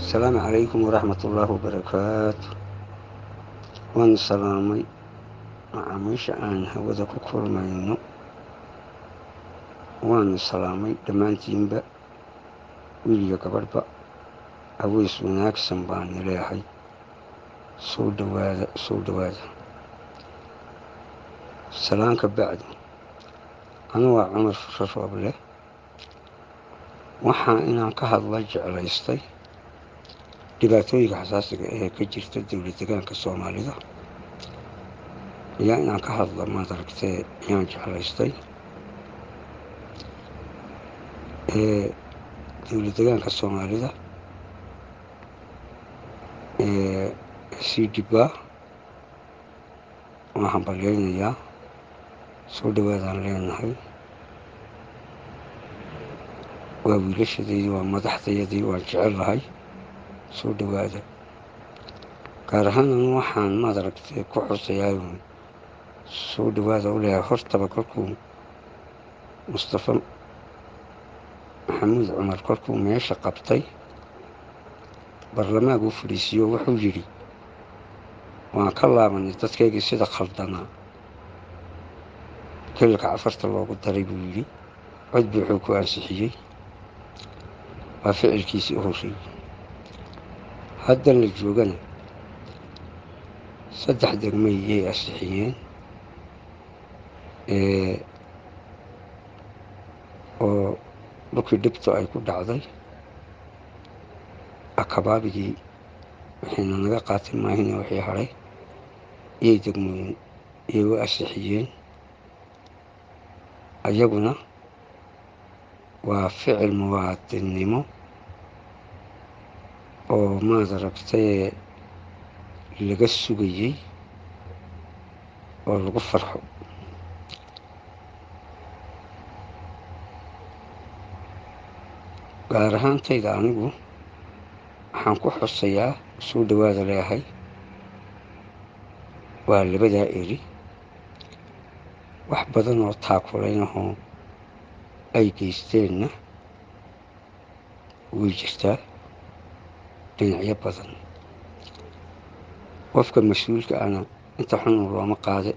السلام عليكم ورحمة الله وبركاته. وان سلامي معاميش aan hawada ku kulmayno waan salaamay dhammaantiinba wiil iyo gabadhba aweys wanaagsan baan leeyahay soo dhawaada salaanka bacdi anigu waa Cumar Shashooble waxaan inaan ka hadla jeclaystay dhibaatooyinka xasaasiga ee ka jirta dawlad deegaanka Soomaalida inaan ka hadla maaragtay ayaan jeclaystay dawlad deegaanka Soomaalida si dhiba waxaan baleynayaa soo dhawaadaan leenahay waa wiilashadeedii waa madaxdeedii waan jecelahay soo dhawaada gaar ahaan waxaan maaragtay ku xusayaa soo dhawaada u leeyahay hortaba kolkuu Mustafa Maxamuud Cumar kolkuu meesha qabtay barlamaanka uu fadhiisiyo wuxuu yiri waan ka laabanay dadkeygii sida khaldanaa kilka afarta loogu daray buu yiri cod buuxuu ku ansixiyey waa ficilkiisii u horeeyay hadda la joogana saddex degmay ay ansixiyeen oo dhulkii dhibto ay ku dhacday akabaabigii waxayna naga qaatay maahina wixii haray iyay degmooyin iyagu ansixiyeen ayaguna waa ficil muwaadinimo oo maaragtay laga sugayay oo lagu farxo gaar ahaantayda anigu waxaan ku xusayaa soo dhawaada leeyahay waa labadaa eri wax badan oo taakulaynahoo ay geysteenna way jirtaa dhinacyo badan qofka mas-uulka ana inta xun looma qaade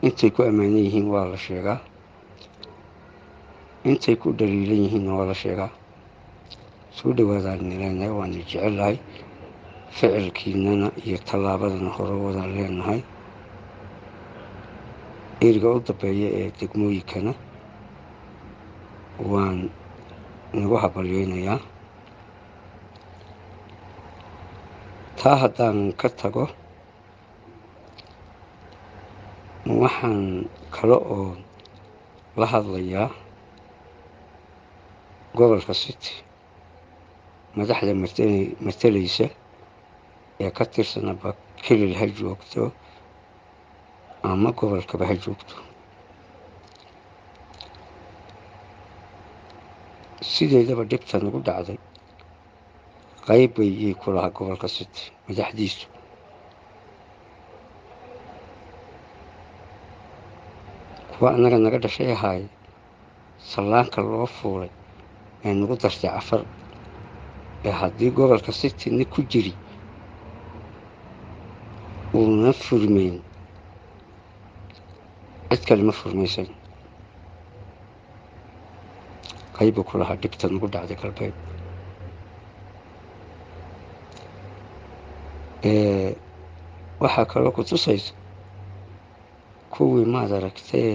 intay ku ammaanan yihiin waa la sheegaa intay ku dhaliilan yihiinna waa la sheegaa soo dhawaadaan leenahay waan jecelahay ficilkiinana iyo tallaabadana hore wadaan leenahay eriga u dambeeya ee degmooyinkana waan nagu habalyeynayaa taa haddaan ka tago waxaan kale oo la hadlayaa gobolka City madaxda matalaysa ee ka tirsanaba kilil ha joogto ama gobolkaba ha joogto sideedaba dhibta nagu dhacday qayb bay ku lahaa gobolka City madaxdiisu kuwa anaga naga dhashay ahaay salaanka loo fuulay ee nagu dartay afar haddii gobolka City nin ku jiri uuna furmeyn cid kale ma furmaysan qayb ku lahaa dhibta nagu dhacday galbeed waxaa kaloo ku tusaysa kuwii maaragtay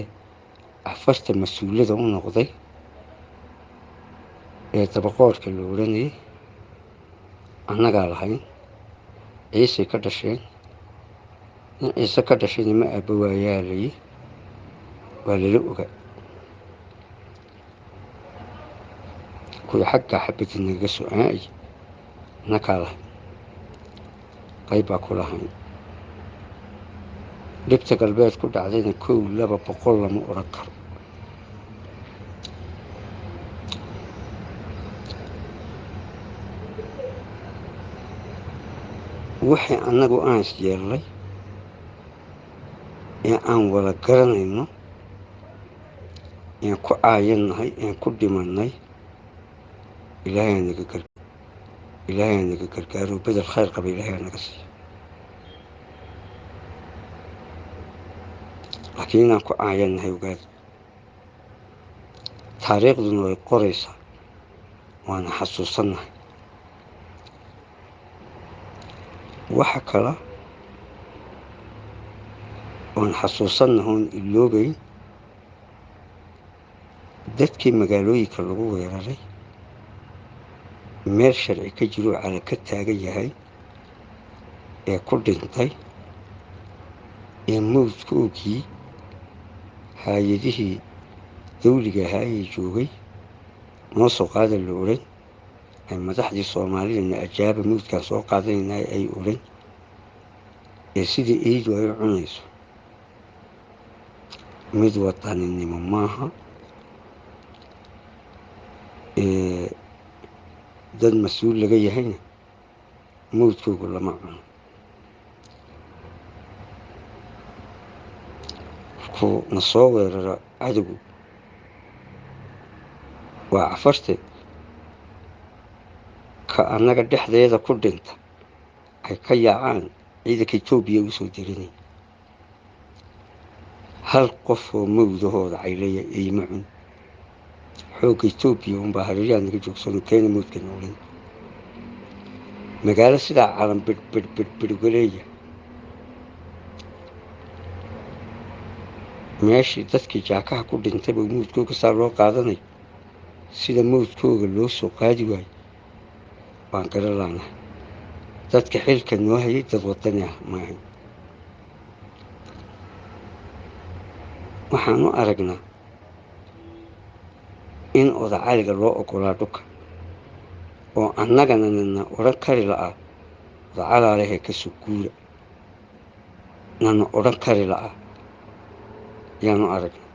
afarta mas-uuliyada u noqday ee dabaqoorka la oranayay annagaa lahayn ciise ka dhasheen ciise ka dhashayna ma aabba waayaalayay waa lala ogaa kuwii xagga xabadda nagaga so-aayay annagaa lahayn qayb baa ku lahayn dhibta galbeed ku dhacdayna 200 lama oran karo wixii annagu aan isyeelnay ee aan wada garanayno ee ku aayannahay ee ku dhimanay ilaahay naga gargaar ilaahay naga gargaaro bedel khayr qaba ilaahay naga siiyo laakiin inaan ku aayannahay ogaad taariikhduna way qoraysaa waana xasuusannahay waxa kale oon xasuusannahay oon iloobayn dadkii magaalooyinka lagu weeraray meel sharci ka jiroo cala ka taagan yahay ee ku dhintay ee mawdkoogii hay-adihii dawliga ahaa ee joogay noo soo qaada la odhan ay madaxdii soomaalidana ajaaba mawdkaan soo qaadanaynaa ay odhan ee sidii eydu ay u cunayso mid wadaninimo maaha dad mas-uul laga yahayna mawdkoogu lama cuno markuu na soo weeraro cadowgu waa cafarte ka annaga dhexdeeda ku dhinta ay ka yaacaan ciidanka etoobiya u soo dirinay hal qof oo mawdahooda cayleeya eyma cun xoogga etoobiya unbaa hareeryaha naga joogsano keena mawdka noolin magaalo sidaa calan bidhbidhbidhgaleeya meeshii dadkii jaakaha ku dhintayba mawdkooga saa loo qaadanayo sida mawdkooga loo soo qaadi waayo waan garan laanahay dadka xilka noo hayay dad wadani ah maahay waxaanu aragnaa in odacaliga loo ogolaa dhulka oo annagana nana odhan kari la'aa odacalaalehee ka soo guura nana odhan kari la'aa yaanu aragnaa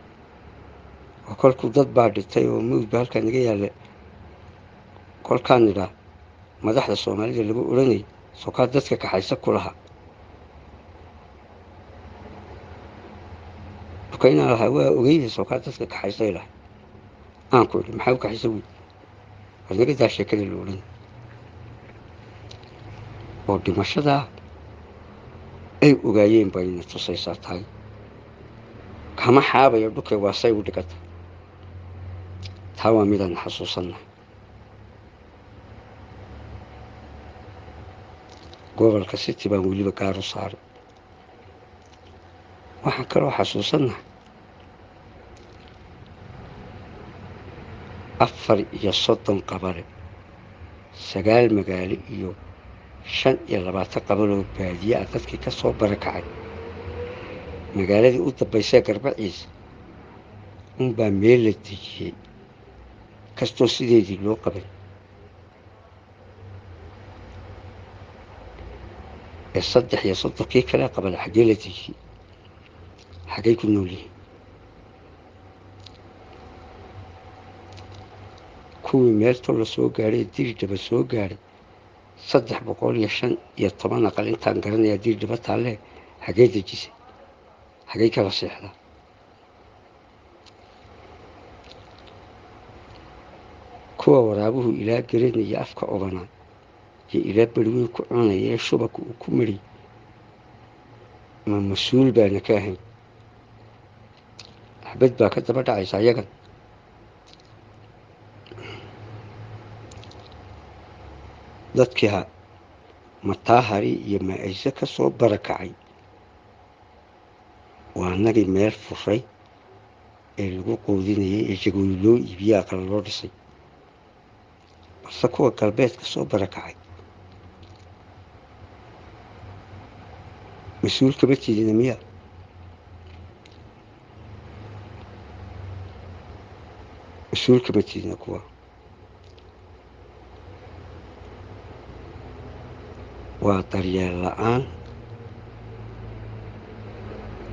oo kolkuu dad baa dhintay oo mawd ba halkaa naga yaalla kolkaan idhaa madaxda soomaalida lagu odhanayay sokaa dadka kaxaysa ku lahaa dukaynaa lahaa waa ogeyda sokaa dadka kaxaysay lahay aan ku idhi maxaa u kaxaysa wey war naga daa sheekada la odhanay oo dhimashadaa ay ogaayeen bayna tusaysaa tahay kama xaabayo dhulkay waa say u dhigata taa waa midaan xasuusannahay gobolka city baan weliba gaar u saaray waxaan kaloo xasuusannahay 34 qabale 9 magaalo iyo 25 qabaloo baadiye ah dadkii ka soo barakacay magaaladii u dambaysay Garbaciisa unbaa meel la dejiyey kastoo sideedii loo qabay ee 33 kale qabale xagee la dejiyey xagee ku nool yihiin kuwii meelto la soo gaaray diridhaba soo gaaray 315 aqal intaan garanayaa diridhaba taalle xagee dejisay xagee kala seexdaa kuwa waraabuhu ilaa garanaya afka obanaa iyo ilaa beriweyn ku cunaya ee shubaka uu ku mari ma mas-uul baana ka ahayn xabad baa ka daba dhacaysa ayagan dadkii mataahari iyo maayse ka soo barakacay waa annagii meel furay ee lagu qoodinayay ee jagooyi loo iibiyey aqal loo dhisay balse kuwa galbeed ka soo barakacay mas-uul kama tidina miya mas-uul kama tidina kuwa waa daryeel la'aan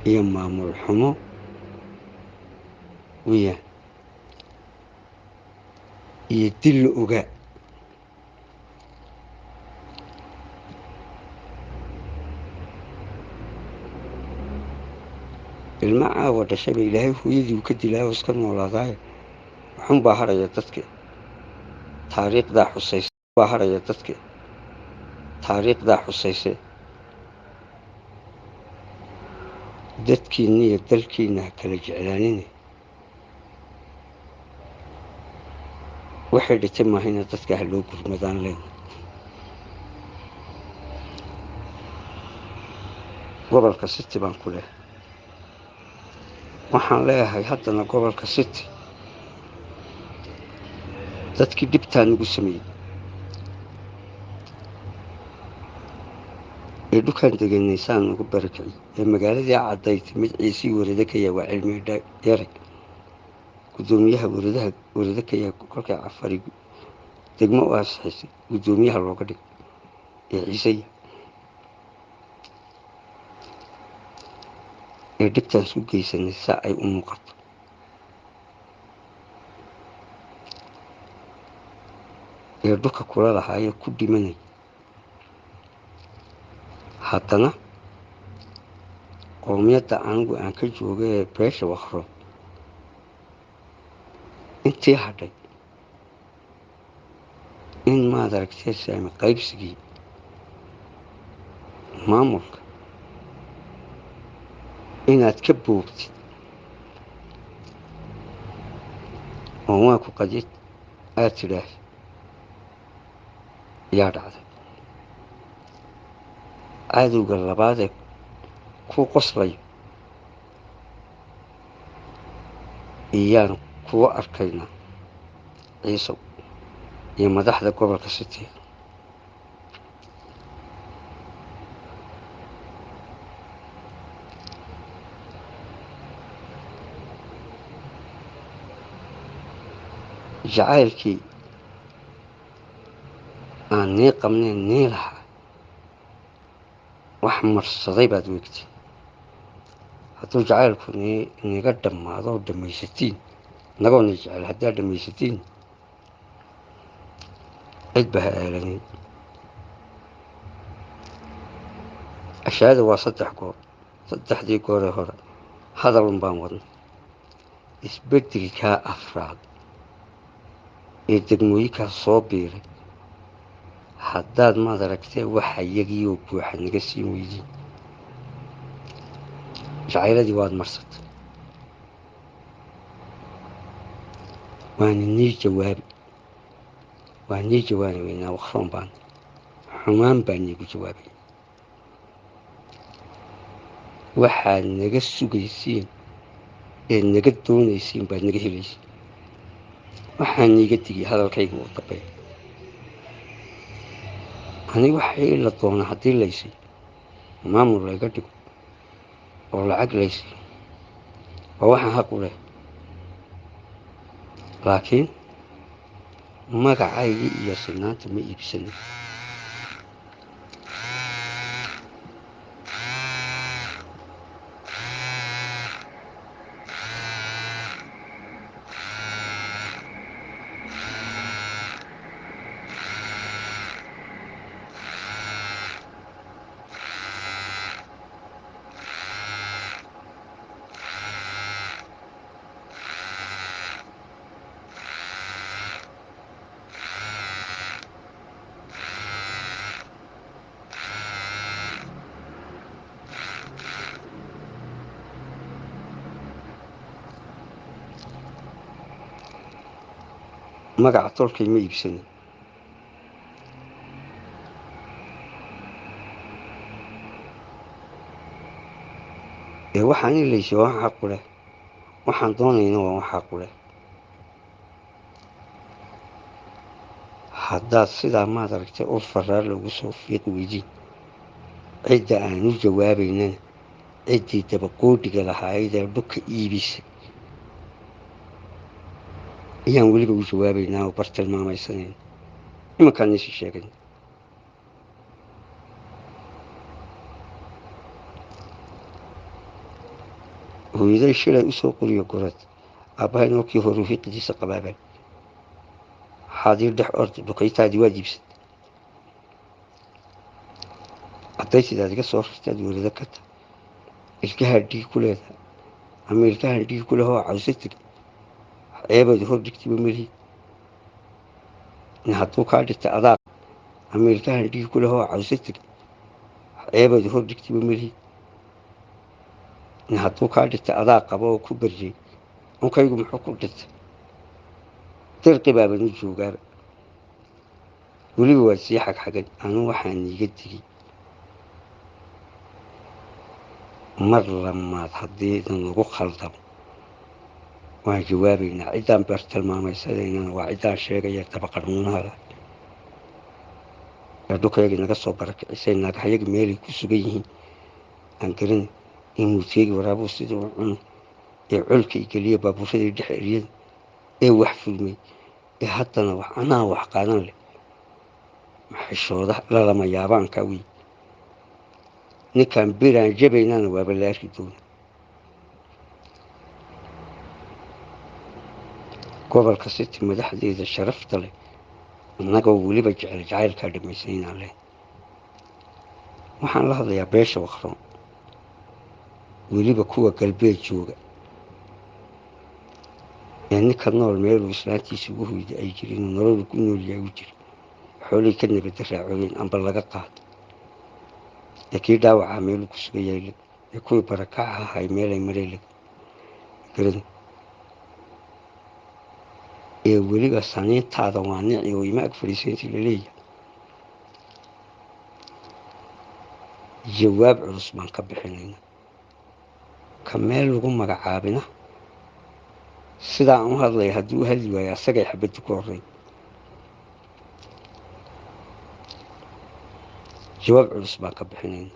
iyo maamul xumo weyaan iyo dil la ogaa ilma caawa dhashayba ilaahay hooyadii uu ka dilaa oo iska noolaadaayo waxun baa haraya dadka taariikhdaa xusaysa baa haraya dadka taariikhdaa xusayse dadkiinna iyo dalkiinna ha kala jeclaanine waxay dhitay maahayna dadka ha loo gurmadaan leena gobolka city baan ku leehay waxaan leeyahay haddana gobolka city dadkii dhibtaa nagu sameeyey ee dhukaan degenaysaan nagu barakiciyey ee magaaladii caddayd mid ciisii warada ka yaa waa cilmi yare guddoomiyaha warada ka yaa kolkay cafari degmo u ansixisay guddoomiyaha looga dhigay ee ciisaya ee dhibtaan su geysanay saa ay u muuqato ee dhulka kula lahaayee ku dhimanay haddana qoomiyadda anigu aan ka jooga ee beesha wakro intii hadhay in maad aragtee saami qaybsigii maamulka inaad ka boogtid oo waa ku qadid aad tidhaah yaa dhacday cadowga labaadee ku qoslayo iyaan kuwa arkaynaa ciisow iyo madaxda gobolka city jacaylkii aan nii qabnayn nii lahaa wax marsaday baad weegtay hadduu jacaylku niga dhammaado oo dhammaysatiin nagoona jecel haddaad dhammaysatiin cid ba ha aalanin ashaada waa 3 goor 3dii gooree hore hadalun baan wadnay isbeddelkaa afraad ee degmooyinkaa soo biiray haddaad maad aragtee waxa iyagiioo buuxa naga siin weydiin jacayladii waad marsatay waana nii jawaabi weynaa wakroon baan xumaan baa niigu jawaabay waxaad naga sugaysiin ee naga doonaysiin baad naga helaysiin waxaan niiga digay hadalkayga u dambeeya aniga waxay la doona haddii laysay maamul layga dhigo oo lacag laysay waa waxaan xaq u leh laakiin magacaygii iyo sinaanta ma iibsanin magaca tolkay ma iibsanin ee waxaan in laysay waa xaq u leh waxaan doonayna waa wax xaq u leh haddaad sidaa maad aragtay ul faraar lagu soo fiiq weydiin cidda aan u jawaabaynana ciddii dabaqoodhiga lahaayadee dhulka iibisay ayaan weliba u jawaabaynaa oo bartilmaamaysanayna imankaan iisi sheegay hooyaday shilay u soo qoriyo gorad aabbahay noolkii hore hiiqdiisa qabaabay xaadir dhex orda dhukaytaadii waa jiibsad caddaysidaad iga soo rartaad welada ka ta ilkahaa dhiig ku leedahay ama ilkahan dhiig ku lehoo cawsa tiri ceebaad hor dhigtiba melihi in hadduu kaa dhigtay adaa أمريكان دي كلها عاوزتك عيبة هو دكتي بملي نهاتو كادت أذاق أبو كبرجي ممكن يقوم حكومتك ترقي باب النجوم ولي وسيحك حاجة أنا وحني جدي مرة ما تحديت إنه خلطة وجوابي إن عدم برتل ما يسألين وعدم شيء يتبقى من هذا دوك يجي نقص برك إنسان ناقح يجي مالي كسبيه أنكرن إموتيج ورابو سيدو يعلك يكليه بابو سيد الدحريين وحفلمي حتى أنا وحقانا لي محشودة لا لما يابان كوي نكان بيران جبينان وابلاش دون قبل كسيت مدحدي إذا شرفت لي نقو ولي بجعل جعل كادميسين عليه waxaan la hadlayaa beesha waqroon weliba kuwa galbeed jooga ninka nool meel islaantiisa ugu hoyday ay jirin nolol ku nool yahay u jiro xoolay ka nabad raacooyin amba laga qaado kii dhaawaca meel ku sugan yahay kuwii barakaca ahay meel ay mareelag garan weliba saniintaada waa nici oo ima ag fadhiisantii laleeyahay jawaab culus baan ka bixinayna ka meel lagu magacaabina sidaa aan u hadlaya haddii u hadli waayo asagay xabadda ku horreyn jawaab culus baan ka bixinayna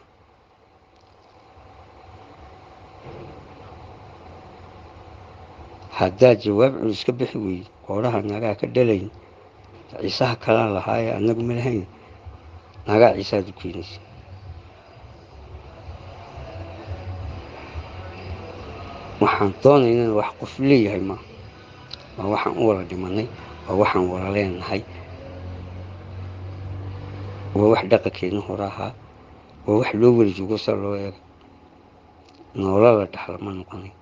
haddaad jawaab culus ka bixi weydo qoodhaha nagaa ka dhalayn ciisaha kalaa lahaaye annagu ma lahayn nagaa ciisaad u keenaysa waxaan doonaynana wax qof leeyahay ma waa waxaan u wada dhimanay waa waxaan wada leenahay waa wax dhaqankeena hore ahaa waa wax loo weli joogo sa loo eego nolol la dhaxla ma noqonin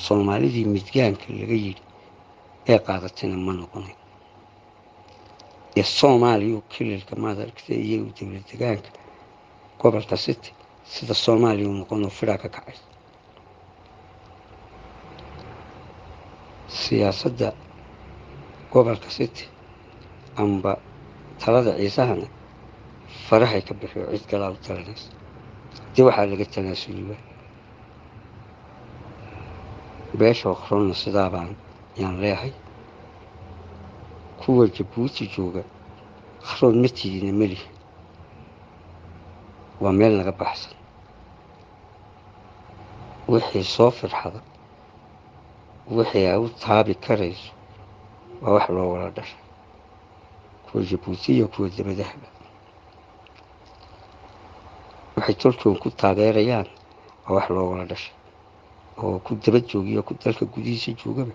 soomaalidii midgaanka laga yidhi ee qaadatayna ma noqonin soomaaliya kililka maad aragtay iyo dowlad degaanka gobolka city sida soomaaliya u noqonoo fidhaa ka kacay siyaasadda gobolka city amba talada ciisahana farahay ka bixiyo cid kalaa u talanaysa dib waxaa laga tanaasuliba beesha waqroonna sidaabaan yaan leehay kuwa jabuuti jooga qroon ma tiidina melihi waa meel naga baxsan wixii soo firxada wixii ay u taabi karayso waa wax loo wada dhashay kuwa jabuuti iyo kuwa dabadahba waxay tolkoon ku taageerayaan waa wax loo wada dhashay oo ku daba joogiyo ku dalka gudihiisa joogaba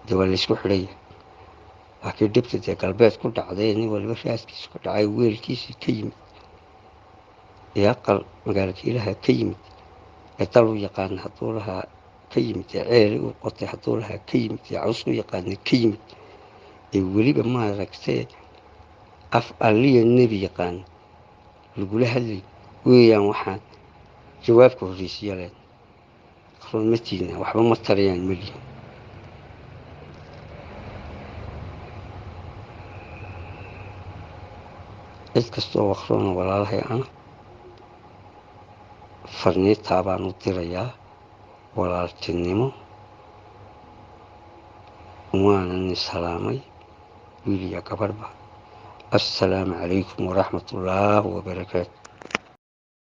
dee waa laysku xidhaya laakiin dhibta dee galbeed ku dhacday nin waliba raaskiisa ka dhacay weelkiisii ka yimid ee aqal magaalka ilaha ka yimid ee dal u yaqaana hadduu lahaa ka yimid ee ceeli u qotay hadduu lahaa ka yimid ee caws u yaqaana ka yimid ee weliba maaragtee af alliya nebi yaqaana lagula hadlay weeyaan waxaan jawaabka horreysiya leen qroon ma tiidna waxba ma tarayaan melihi cid kastoo waqroona walaalahay ana farniintaa baan u dirayaa walaaltinimo waanan salaamay wiil iyo gabadhba assalaamu calaykum waraxmatullaahi wabarakaatu